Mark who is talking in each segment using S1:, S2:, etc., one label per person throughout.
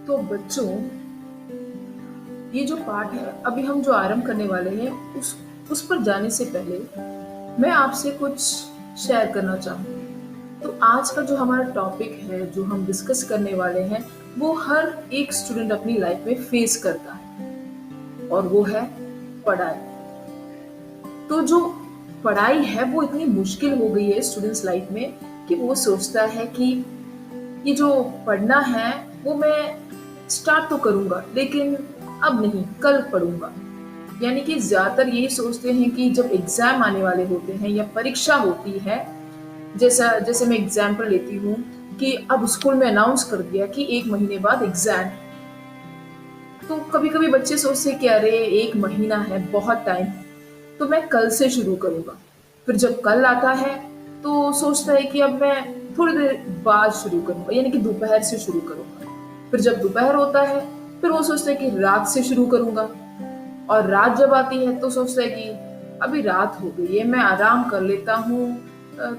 S1: तो बच्चों, ये जो पाठ है अभी हम जो आरंभ करने वाले हैं उस पर जाने से पहले मैं आपसे कुछ शेयर करना चाहूँगी। तो आज का जो हमारा टॉपिक है, जो हम डिस्कस करने वाले हैं, वो हर एक स्टूडेंट अपनी लाइफ में फेस करता है और वो है पढ़ाई। तो जो पढ़ाई है वो इतनी मुश्किल हो गई है स्टूडेंट्स लाइफ में कि वो सोचता है कि ये जो पढ़ना है वो मैं स्टार्ट तो करूंगा, लेकिन अब नहीं, कल पढ़ूंगा। यानी कि ज्यादातर यही सोचते हैं कि जब एग्जाम आने वाले होते हैं या परीक्षा होती है, जैसा जैसे मैं एग्जाम्पल लेती हूँ कि अब स्कूल में अनाउंस कर दिया कि 1 महीने बाद एग्जाम। तो कभी कभी बच्चे सोचते हैं कि अरे 1 महीना है, बहुत टाइम है, तो मैं कल से शुरू करूंगा। फिर जब कल आता है तो सोचता है कि अब मैं थोड़ी देर बाद शुरू करूंगा, यानी कि दोपहर से शुरू करूंगा। फिर जब दोपहर होता है फिर वो सोचता है कि रात से शुरू करूंगा, और रात जब आती है तो सोचता है कि अभी रात हो गई है, मैं आराम कर लेता हूँ,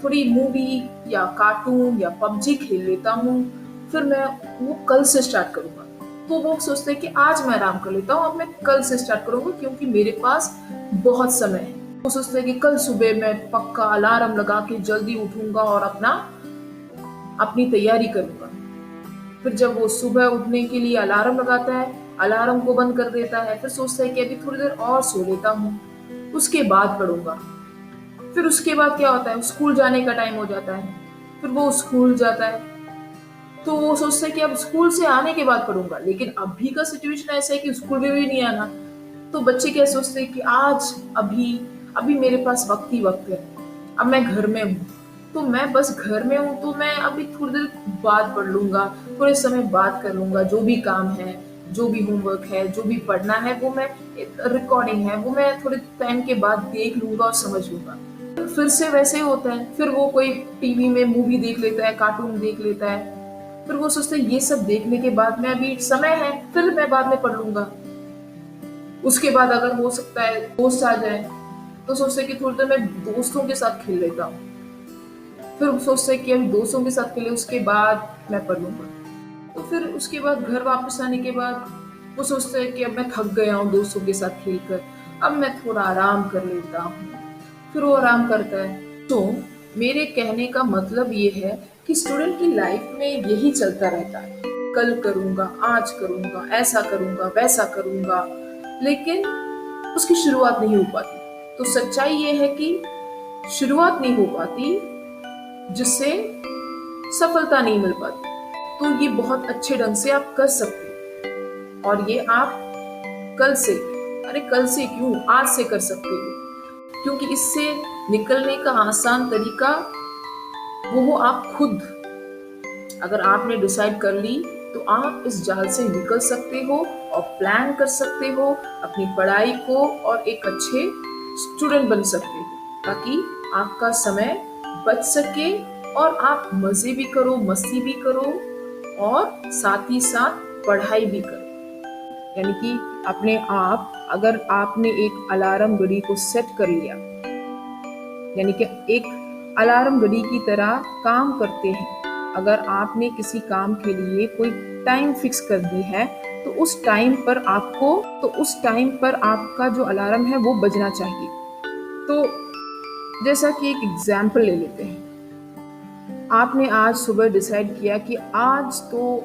S1: थोड़ी मूवी या कार्टून या पबजी खेल लेता हूँ, फिर मैं वो कल से स्टार्ट करूंगा। तो वो सोचते हैं कि आज मैं आराम कर लेता हूँ, अब मैं कल से स्टार्ट करूंगा क्योंकि मेरे पास बहुत समय है। वो सोचते हैं कि कल सुबह मैं पक्का अलार्म लगा के जल्दी उठूंगा और अपनी तैयारी करूंगा। फिर जब वो सुबह उठने के लिए अलार्म लगाता है, अलार्म को बंद कर देता है, फिर सोचता है कि अभी थोड़ी देर और सो लेता हूँ, उसके बाद पढ़ूंगा। फिर उसके बाद क्या होता है, स्कूल जाने का टाइम हो जाता है। फिर वो स्कूल जाता है तो वो सोचता है कि अब स्कूल से आने के बाद पढ़ूंगा, लेकिन अभी का सिचुएशन ऐसा है कि स्कूल में भी नहीं आना। तो बच्चे क्या सोचते हैं कि आज अभी अभी मेरे पास वक्त ही वक्त है, अब मैं घर में हूँ, तो मैं बस घर में हूँ तो मैं अभी थोड़ी देर बाद पढ़ लूंगा, थोड़े समय बाद कर लूंगा, जो भी काम है, जो भी होमवर्क है, जो भी पढ़ना है, वो मैं रिकॉर्डिंग है वो मैं थोड़े टाइम के बाद देख लूंगा और समझ लूंगा। फिर से वैसे ही होता है, फिर वो कोई टीवी में मूवी देख लेता है, कार्टून देख लेता है। फिर वो सोचते हैं ये सब देखने के बाद मैं अभी समय है, फिर मैं बाद में पढ़ लूंगा। उसके बाद अगर हो सकता है दोस्त आ जाए तो सोचते हैं कि थोड़ी देर मैं दोस्तों के साथ खेल लेता हूँ। फिर सोचते हैं कि अभी दोस्तों के साथ खेले, उसके बाद मैं पढ़ लूंगा। तो फिर उसके बाद घर वापस आने के बाद वो सोचता है कि अब मैं थक गया हूँ दोस्तों के साथ खेलकर, अब मैं थोड़ा आराम कर लेता हूँ। फिर वो आराम करता है। तो मेरे कहने का मतलब ये है कि स्टूडेंट की लाइफ में यही चलता रहता है, कल करूंगा, आज करूंगा, ऐसा करूंगा, वैसा करूंगा, लेकिन उसकी शुरुआत नहीं हो पाती। तो सच्चाई ये है कि शुरुआत नहीं हो पाती, जिससे सफलता नहीं मिल पाती। तो ये बहुत अच्छे ढंग से आप कर सकते हैं, और ये आप कल से, अरे कल से क्यों, आज से कर सकते हो, क्योंकि इससे निकलने का आसान तरीका वो हो आप खुद। अगर आपने डिसाइड कर ली तो आप इस जाल से निकल सकते हो और प्लान कर सकते हो अपनी पढ़ाई को, और एक अच्छे स्टूडेंट बन सकते हो, ताकि आपका समय बच सके और आप मजे भी करो, मस्ती भी करो, और साथ ही साथ पढ़ाई भी करो। यानी कि अपने आप, अगर आपने एक अलार्म घड़ी को सेट कर लिया, यानी कि एक अलार्म घड़ी की तरह काम करते हैं। अगर आपने किसी काम के लिए कोई टाइम फिक्स कर दी है तो उस टाइम पर आपका जो अलार्म है वो बजना चाहिए। तो जैसा कि एक एग्जाम्पल ले लेते हैं, आपने आज सुबह डिसाइड किया कि आज तो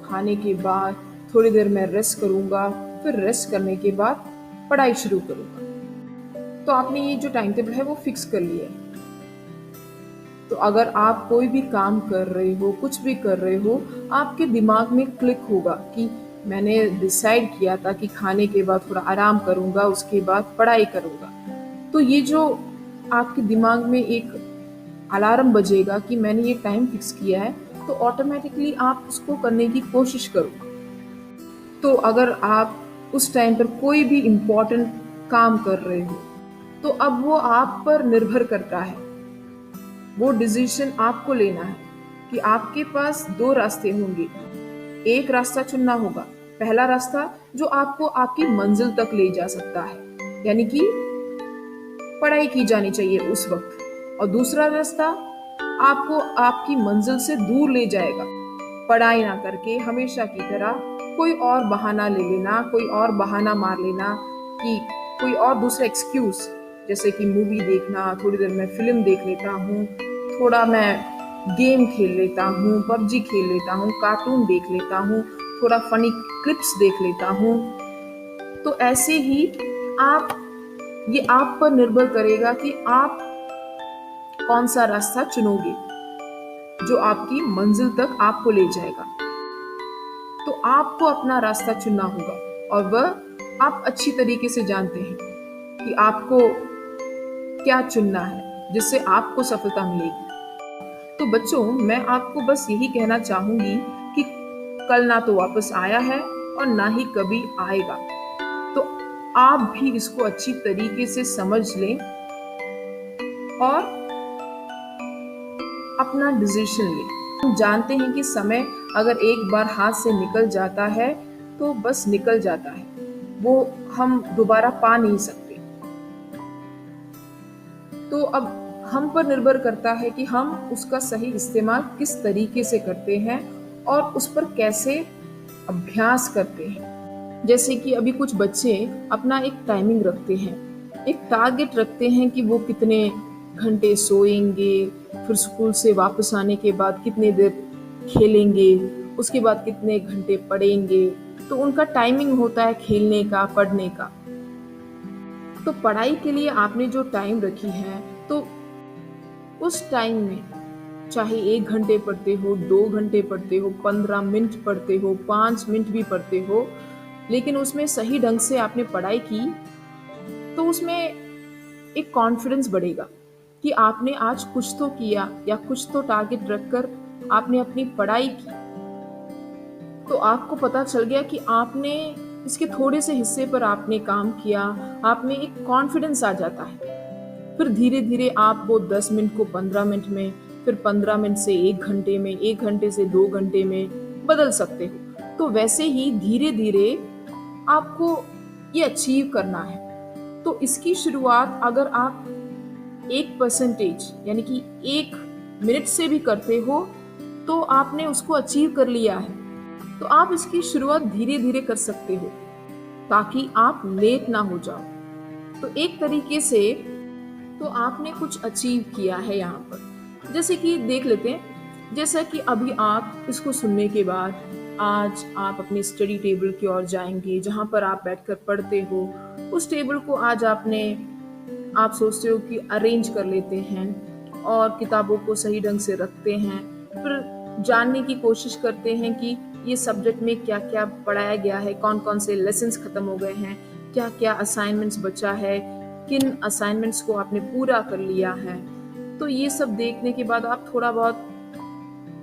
S1: खाने के बाद थोड़ी देर मैं रेस्ट करूंगा, फिर रेस्ट करने के बाद पढ़ाई शुरू करूंगा। तो आपने ये जो टाइम टेबल है वो फिक्स कर लिया है। तो अगर आप कोई भी काम कर रहे हो, कुछ भी कर रहे हो, आपके दिमाग में क्लिक होगा कि मैंने डिसाइड किया था कि खाने के बाद थोड़ा आराम करूंगा, उसके बाद पढ़ाई करूंगा। तो ये जो आपके दिमाग में एक अलार्म बजेगा कि मैंने ये टाइम फिक्स किया है, तो ऑटोमेटिकली आप उसको करने की कोशिश करो। तो अगर आप उस टाइम पर कोई भी इम्पोर्टेंट काम कर रहे हो, तो अब वो आप पर निर्भर करता है, वो डिसीजन आपको लेना है कि आपके पास दो रास्ते होंगे। एक रास्ता चुनना होगा, पहला रास्ता जो आपको आपकी मंजिल तक ले जा सकता है, यानी कि पढ़ाई की जानी चाहिए उस वक्त, और दूसरा रास्ता आपको आपकी मंजिल से दूर ले जाएगा, पढ़ाई ना करके हमेशा की तरह कोई और बहाना ले लेना, कोई और बहाना मार लेना कि कोई और दूसरा एक्सक्यूज, जैसे कि मूवी देखना, थोड़ी देर मैं फिल्म देख लेता हूँ, थोड़ा मैं गेम खेल लेता हूँ, पबजी खेल लेता हूँ, कार्टून देख लेता हूँ, थोड़ा फनी क्लिप्स देख लेता हूँ। तो ऐसे ही आप ये आप पर निर्भर करेगा कि आप कौन सा रास्ता चुनोगे जो आपकी मंजिल तक आपको ले जाएगा। तो आपको अपना रास्ता चुनना होगा और वह आप अच्छी तरीके से जानते हैं कि आपको क्या चुनना है जिससे आपको सफलता मिलेगी। तो बच्चों, मैं आपको बस यही कहना चाहूंगी कि कल ना तो वापस आया है और ना ही कभी आएगा। तो आप भी इसको अच्छी तरीके से समझ लें और अपना डिसीजन लें। हम जानते हैं कि समय अगर एक बार हाथ से निकल जाता है तो बस निकल जाता है, वो हम दोबारा पा नहीं सकते। तो अब हम पर निर्भर करता है कि हम उसका सही इस्तेमाल किस तरीके से करते हैं और उस पर कैसे अभ्यास करते हैं। जैसे कि अभी कुछ बच्चे अपना एक टाइमिंग रखते हैं, एक टारगेट रखते हैं कि वो कितने घंटे सोएंगे, फिर स्कूल से वापस आने के बाद कितने देर खेलेंगे, उसके बाद कितने घंटे पढ़ेंगे। तो उनका टाइमिंग होता है खेलने का, पढ़ने का। तो पढ़ाई के लिए आपने जो टाइम रखी है, तो उस टाइम में चाहे 1 घंटे पढ़ते हो, 2 घंटे पढ़ते हो, 15 मिनट पढ़ते हो, 5 मिनट भी पढ़ते हो, लेकिन उसमें सही ढंग से आपने पढ़ाई की तो उसमें एक कॉन्फिडेंस बढ़ेगा कि आपने आज कुछ तो किया या कुछ तो टारगेट रखकर आपने अपनी पढ़ाई की। तो आपको पता चल गया कि आपने इसके थोड़े से हिस्से पर आपने काम किया, आप में एक कॉन्फिडेंस आ जाता है। फिर धीरे धीरे आप वो 10 मिनट को 15 मिनट में, फिर 15 मिनट से 1 घंटे में, 1 घंटे से 2 घंटे में बदल सकते हो। तो वैसे ही धीरे धीरे आपको ये अचीव करना है। तो इसकी शुरुआत अगर आप 1% यानी कि 1 मिनट से भी करते हो तो आपने उसको अचीव कर लिया है। तो आप इसकी शुरुआत धीरे धीरे कर सकते हो ताकि आप लेट ना हो जाओ। तो एक तरीके से तो आपने कुछ अचीव किया है यहाँ पर। जैसे कि देख लेते हैं, जैसा कि अभी आप इसको सुनने के बाद आज आप अपने स्टडी टेबल की ओर जाएंगे जहाँ पर आप बैठकर पढ़ते हो। उस टेबल को आज आप सोचते हो कि अरेंज कर लेते हैं और किताबों को सही ढंग से रखते हैं। फिर जानने की कोशिश करते हैं कि ये सब्जेक्ट में क्या क्या पढ़ाया गया है, कौन कौन से लेसन्स खत्म हो गए हैं, क्या क्या असाइनमेंट्स बचा है, किन असाइनमेंट्स को आपने पूरा कर लिया है। तो ये सब देखने के बाद आप थोड़ा बहुत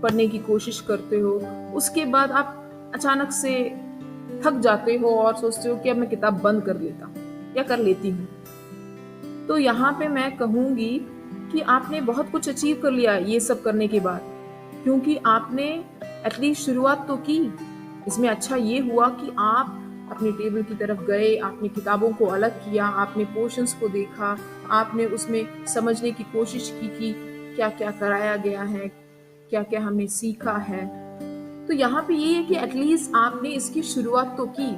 S1: पढ़ने की कोशिश करते हो। उसके बाद आप अचानक से थक जाते हो और सोचते हो कि अब मैं किताब बंद कर लेता या कर लेती हूँ। तो यहाँ पे मैं कहूँगी कि आपने बहुत कुछ अचीव कर लिया ये सब करने के बाद, क्योंकि आपने एटलीस्ट शुरुआत तो की। इसमें अच्छा ये हुआ कि आप अपने टेबल की तरफ गए, आपने किताबों को अलग किया, आपने पोर्शंस को देखा, आपने उसमें समझने की कोशिश की कि क्या क्या कराया गया है, क्या क्या हमने सीखा है। तो यहाँ पे ये है कि एटलीस्ट आपने इसकी शुरुआत तो की।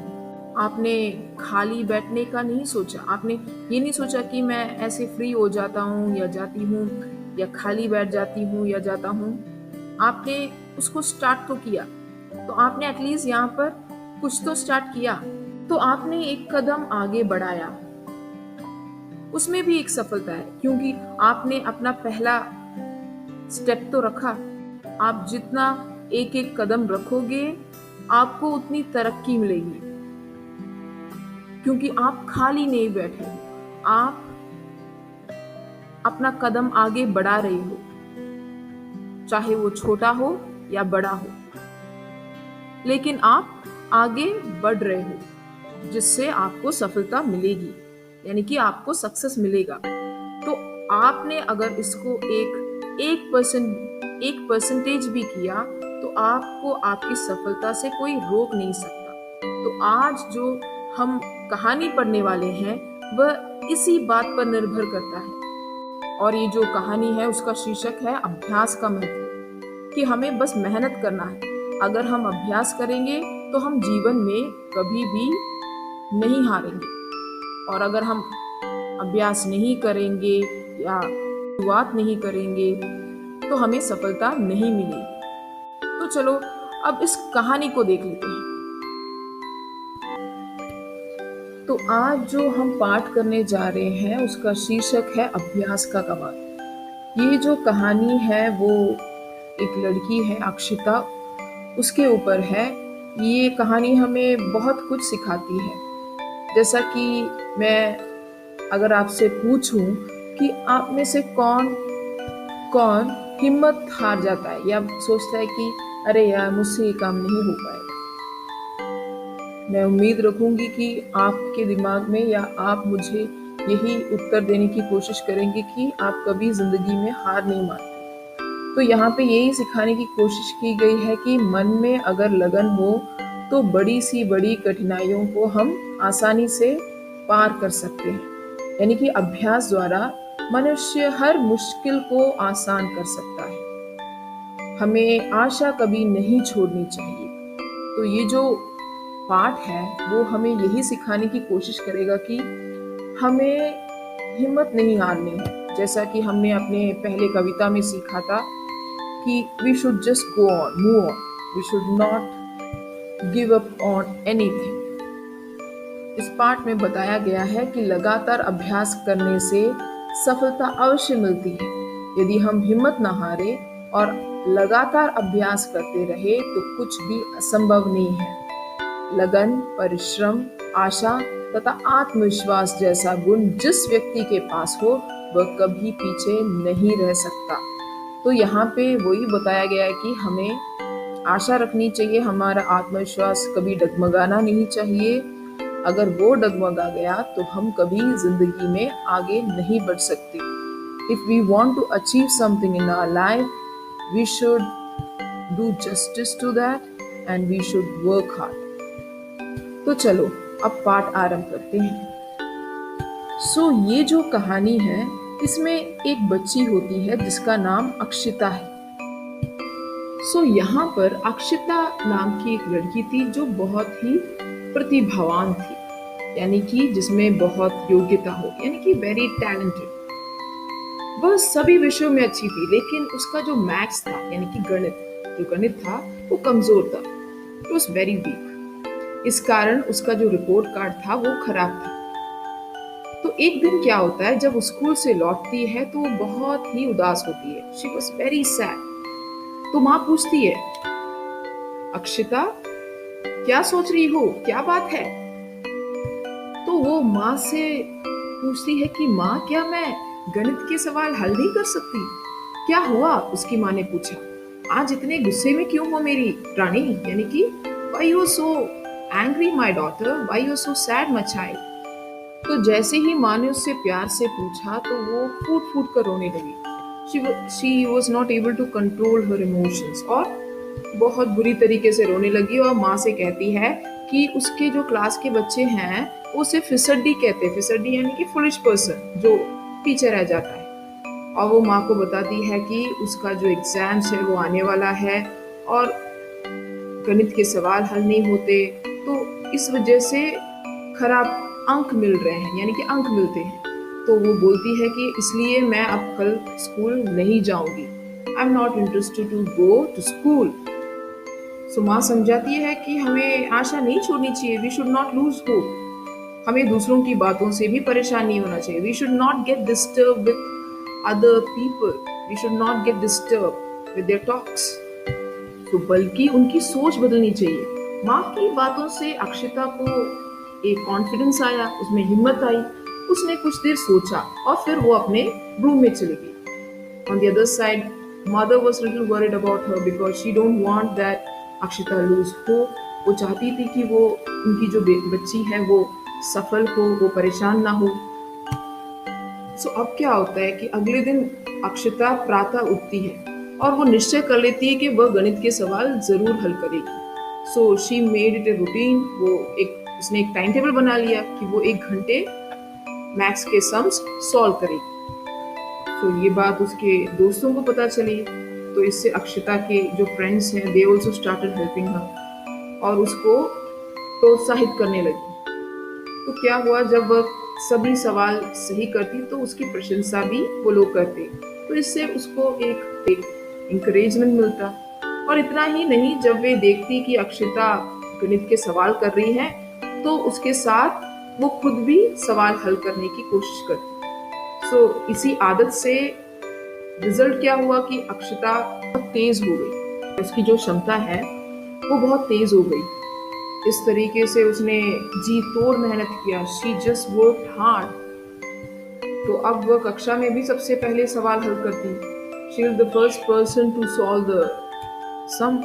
S1: आपने खाली बैठने का नहीं सोचा, आपने ये नहीं सोचा कि मैं ऐसे फ्री हो जाता हूँ या जाती हूँ या खाली बैठ जाती हूँ या जाता हूँ। आपने उसको स्टार्ट तो किया। तो आपने एटलीस्ट यहाँ पर कुछ तो स्टार्ट किया। तो आपने एक कदम आगे बढ़ाया, उसमें भी एक सफलता है, क्योंकि आपने अपना पहला स्टेप तो रखा। आप जितना एक एक कदम रखोगे आपको उतनी तरक्की मिलेगी, क्योंकि आप खाली नहीं बैठे हो, आप अपना कदम आगे बढ़ा रहे हो, चाहे वो छोटा हो या बड़ा हो, लेकिन आप आगे बढ़ रहे हो, जिससे आपको सफलता मिलेगी, यानी कि आपको सक्सेस मिलेगा। तो आपने अगर इसको एक परसेंटेज भी किया तो आपको आपकी सफलता से कोई रोक नहीं सकता। तो आज जो हम कहानी पढ़ने वाले हैं वह इसी बात पर निर्भर करता है। और ये जो कहानी है उसका शीर्षक है अभ्यास का महत्व, कि हमें बस मेहनत करना है। अगर हम अभ्यास करेंगे तो हम जीवन में कभी भी नहीं हारेंगे। और अगर हम अभ्यास नहीं करेंगे या शुरुआत नहीं करेंगे तो हमें सफलता नहीं मिलेगी। तो चलो अब इस कहानी को देख लेते हैं। तो आज जो हम पाठ करने जा रहे हैं उसका शीर्षक है अभ्यास का कमाल। ये जो कहानी है वो एक लड़की है अक्षिता, उसके ऊपर है। ये कहानी हमें बहुत कुछ सिखाती है। जैसा कि मैं अगर आपसे पूछूं कि आप में से कौन कौन हिम्मत हार जाता है या सोचता है कि अरे यार मुझसे ये काम नहीं हो पाएगा। मैं उम्मीद रखूंगी कि आपके दिमाग में या आप मुझे यही उत्तर देने की कोशिश करेंगे कि आप कभी जिंदगी में हार नहीं मानते। तो यहाँ पे यही सिखाने की कोशिश की गई है कि मन में अगर लगन हो तो बड़ी सी बड़ी कठिनाइयों को हम आसानी से पार कर सकते हैं। यानी कि अभ्यास द्वारा मनुष्य हर मुश्किल को आसान कर सकता है। हमें आशा कभी नहीं छोड़नी चाहिए। तो ये जो पाठ है वो हमें यही सिखाने की कोशिश करेगा कि हमें हिम्मत नहीं हारनी है। जैसा कि हमने अपने पहले कविता में सीखा था कि we should just go on, move on, we should not give up on anything. इस पाठ में बताया गया है कि लगातार अभ्यास करने से सफलता अवश्य मिलती है। यदि हम हिम्मत न हारे और लगातार अभ्यास करते रहे तो कुछ भी असंभव नहीं है। लगन, परिश्रम, आशा तथा आत्मविश्वास जैसा गुण जिस व्यक्ति के पास हो वह कभी पीछे नहीं रह सकता। तो यहाँ पे वही बताया गया है कि हमें आशा रखनी चाहिए, हमारा आत्मविश्वास कभी डगमगाना नहीं चाहिए। अगर वो डगमगा गया तो हम कभी जिंदगी में आगे नहीं बढ़ सकते। If we want to achieve something in our life, we should do justice to that and we should work hard. तो चलो अब पाठ आरंभ करते हैं। ये जो कहानी है इसमें एक बच्ची होती है जिसका नाम अक्षिता है। यहाँ पर अक्षिता नाम की एक लड़की थी जो बहुत ही प्रतिभावान थी, यानी कि जिसमें बहुत योग्यता हो, यानी कि वेरी टैलेंटेड। वह सभी विषयों में अच्छी थी, लेकिन उसका जो मैथ्स था यानी कि गणित था वो कमजोर था। It was very weak. इस कारण उसका जो रिपोर्ट कार्ड था वो खराब था। तो एक दिन क्या होता है, जब स्कूल से लौटती है तो वो बहुत ही उदास होती है। She was very sad. तो माँ पूछती है, अक्षिता क्या सोच रही हो, क्या बात है? तो वो माँ से पूछती है कि माँ क्या मैं गणित के सवाल हल नहीं कर सकती? क्या हुआ? उसकी माँ ने पूछा। आज इतने गुस्से में क्यों हो मेरी रानी, यानी कि why you are so angry my daughter, why you are so sad my child? तो जैसे ही माँ ने उससे प्यार से पूछा तो वो फूट फूट कर रोने लगी। She was not able to control her emotions और बहुत बुरी तरीके से रोने लगी और माँ से कहती है कि उसके जो क्लास के बच्चे हैं वो उसे फिसड्डी कहते हैं। फिसड्डी यानी कि फुलिश पर्सन, जो पीछे रह जाता है। और वो माँ को बताती है कि उसका जो एग्जाम्स है वो आने वाला है और गणित के सवाल हल नहीं होते, तो इस वजह से खराब अंक मिल रहे हैं, यानी कि अंक मिलते हैं। तो वो बोलती है कि इसलिए मैं अब कल स्कूल नहीं जाऊंगी। I am not interested to go to school. So माँ समझाती है कि हमें आशा नहीं छोड़नी चाहिए। We should not lose hope. हमें दूसरों की बातों से भी परेशान नहीं होना चाहिए। We should not get disturb with other people. We should not get disturb with their talks. तो बल्कि उनकी सोच बदलनी चाहिए। माँ की बातों से अक्षिता को एक कॉन्फिडेंस आया, उसमें हिम्मत आई। उसने कुछ देर सोचा और फिर वो अपने रूम में चली गई। On the other side, mother was little worried about her because she don't want that Akshita lose hope. वो चाहती थी कि वो उनकी जो बच्ची है वो सफल हो, वो परेशान ना हो। अब क्या होता है कि अगले दिन अक्षिता प्रातः उठती है और वो निश्चय कर लेती है कि वह गणित के सवाल जरूर हल करेगी। She made it a routine. उसने एक टाइम टेबल बना लिया कि वो 1 घंटे मैथ्स के सम्स सॉल्व करेगी। ये बात उसके दोस्तों को पता चली, तो इससे अक्षिता के जो फ्रेंड्स हैं they also started helping her. और उसको प्रोत्साहित करने लगी। तो क्या हुआ, जब वह सभी सवाल सही करती तो उसकी प्रशंसा भी वो लोग करते, तो इससे उसको एक इंकरेजमेंट मिलता। और इतना ही नहीं, जब वे देखती कि अक्षिता गणित के सवाल कर रही है तो उसके साथ वो खुद भी सवाल हल करने की कोशिश करती। इसी आदत से रिजल्ट क्या हुआ कि अक्षिता बहुत तेज हो गई, उसकी जो क्षमता है वो बहुत तेज हो गई। इस तरीके से उसने जी तोड़ मेहनत किया, शी जस्ट वर्कड हार्ड। तो अब वह कक्षा में भी सबसे पहले सवाल हल करती। She is the first person to solve the sum.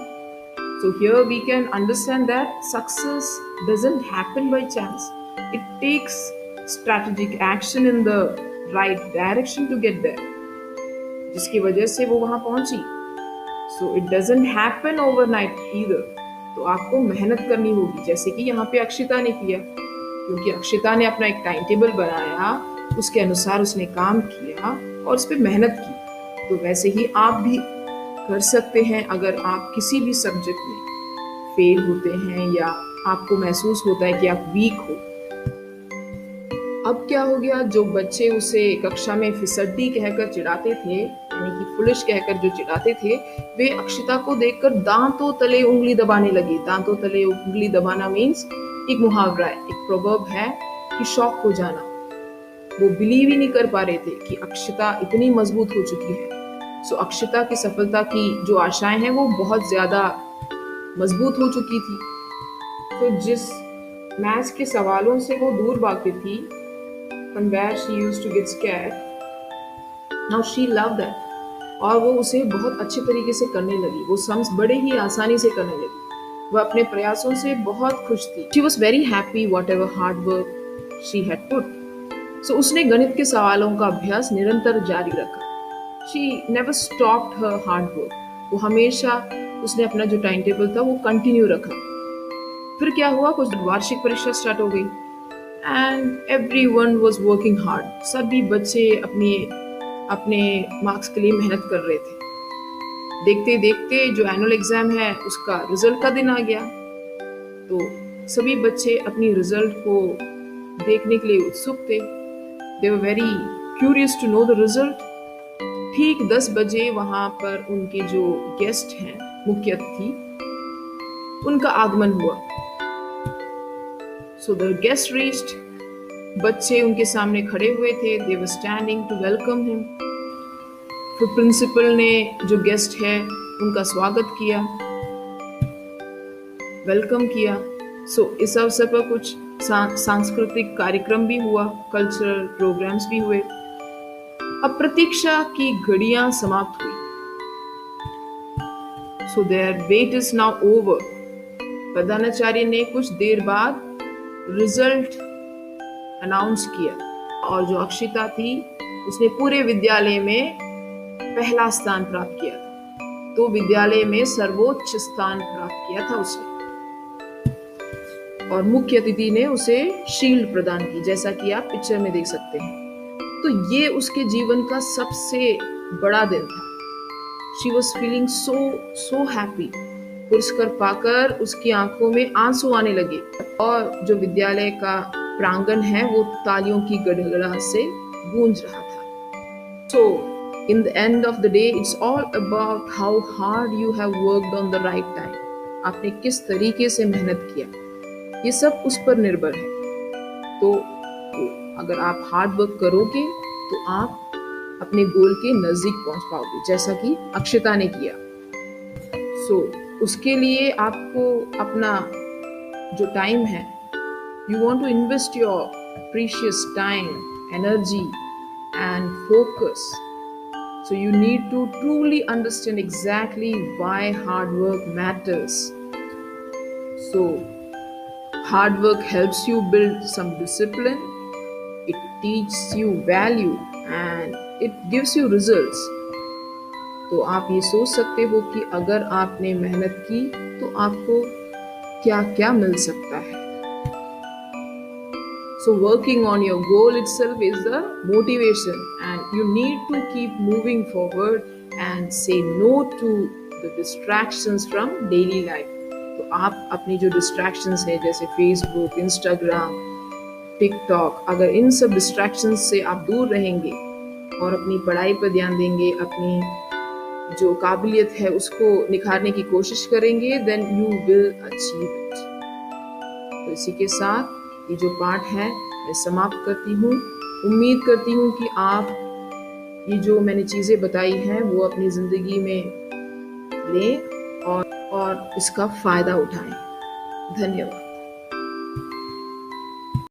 S1: So here we can understand that success doesn't happen by chance. It takes strategic action in the right direction to get there. जिसकी वजह से वो वहां पहुंची। So it doesn't happen overnight either. तो आपको मेहनत करनी होगी, जैसे कि यहाँ पे अक्षिता ने किया, क्योंकि अक्षिता ने अपना एक टाइम टेबल बनाया, उसके अनुसार उसने काम किया और उस पर मेहनत की। तो वैसे ही आप भी कर सकते हैं। अगर आप किसी भी सब्जेक्ट में फेल होते हैं या आपको महसूस होता है कि आप वीक हो। अब क्या हो गया, जो बच्चे उसे कक्षा में फिसड्डी कहकर चिढ़ाते थे, यानी कि फुलिश कहकर जो चिढ़ाते थे, वे अक्षिता को देखकर दांतों तले उंगली दबाने लगे। दांतों तले उंगली दबाना मीन्स एक मुहावरा है, एक प्रोवर्ब है कि शॉक हो जाना। वो बिलीव ही नहीं कर पा रहे थे कि अक्षिता इतनी मजबूत हो चुकी है। अक्षिता की सफलता की जो आशाएं हैं वो बहुत ज्यादा मजबूत हो चुकी थी। तो जिस मैथ्स के सवालों से वो दूर भागती थी, from where she used to get scared, now she loved that, और वो उसे बहुत अच्छे तरीके से करने लगी। वो सम्स बड़े ही आसानी से करने लगी। वह अपने प्रयासों से बहुत खुश थी। She was very happy whatever hard work she had put. उसने गणित के सवालों का अभ्यास निरंतर जारी रखा। She never stopped her hard work. वो हमेशा उसने अपना जो टाइम टेबल था वो कंटिन्यू रखा। फिर क्या हुआ, कुछ वार्षिक परीक्षा स्टार्ट हो गई and everyone was working hard. सभी बच्चे अपने मार्क्स के लिए मेहनत कर रहे थे। देखते देखते जो एनुअल एग्जाम है उसका रिजल्ट का दिन आ गया। तो सभी बच्चे अपनी रिजल्ट को देखने के लिए उत्सुक थे। They were very curious to know the result. ठीक 10 बजे वहां पर उनके जो गेस्ट हैं, मुख्य अतिथि, उनका आगमन हुआ। So the guest reached. बच्चे उनके सामने खड़े हुए थे। They were standing to welcome him. फिर प्रिंसिपल ने जो गेस्ट है उनका स्वागत किया, वेलकम किया। इस अवसर पर कुछ सांस्कृतिक कार्यक्रम भी हुआ, कल्चरल प्रोग्राम्स भी हुए। अब प्रतीक्षा की घड़ियां समाप्त हुई। their wait is now over. प्रधानाचार्य ने कुछ देर बाद रिजल्ट अनाउंस किया और जो अक्षिता थी उसने पूरे विद्यालय में पहला स्थान प्राप्त किया था। तो विद्यालय में सर्वोच्च स्थान प्राप्त किया था उसने, और मुख्य अतिथि ने उसे शील्ड प्रदान की, जैसा कि आप पिक्चर में देख सकते हैं। तो ये उसके जीवन का सबसे बड़ा दिन था। She was feeling so happy. पुरस्कार पाकर उसकी आंखों में आंसू आने लगे और जो विद्यालय का प्रांगण है वो तालियों की गड़गड़ाहट से गूंज रहा था। in the end of the day, it's all about how hard you have worked on the right time. आपने किस तरीके से मेहनत किया, ये सब उस पर निर्भर है। तो अगर आप हार्ड वर्क करोगे तो आप अपने गोल के नजदीक पहुंच पाओगे, जैसा कि अक्षिता ने किया। उसके लिए आपको अपना जो टाइम है, you want to invest your precious time, energy and focus. So you need to truly understand exactly why hard work matters. Hard work helps you build some discipline, it teaches you value and it gives you results. तो आप ये सोच सकते हो कि अगर आपने मेहनत की तो आपको क्या क्या मिल सकता है। Working on your goal itself is the motivation, and you need to keep moving forward and say no to the distractions from daily life. तो आप अपनी जो डिस्ट्रैक्शंस है जैसे फेसबुक, इंस्टाग्राम, टिकटॉक, अगर इन सब डिस्ट्रैक्शंस से आप दूर रहेंगे और अपनी पढ़ाई पर ध्यान देंगे, अपनी जो काबिलियत है उसको निखारने की कोशिश करेंगे, then you will achieve it. तो इसी के साथ ये जो पाठ है मैं समाप्त करती हूँ। उम्मीद करती हूँ कि आप ये जो मैंने चीज़ें बताई हैं वो अपनी ज़िंदगी में लें और इसका फ़ायदा उठाएं। धन्यवाद।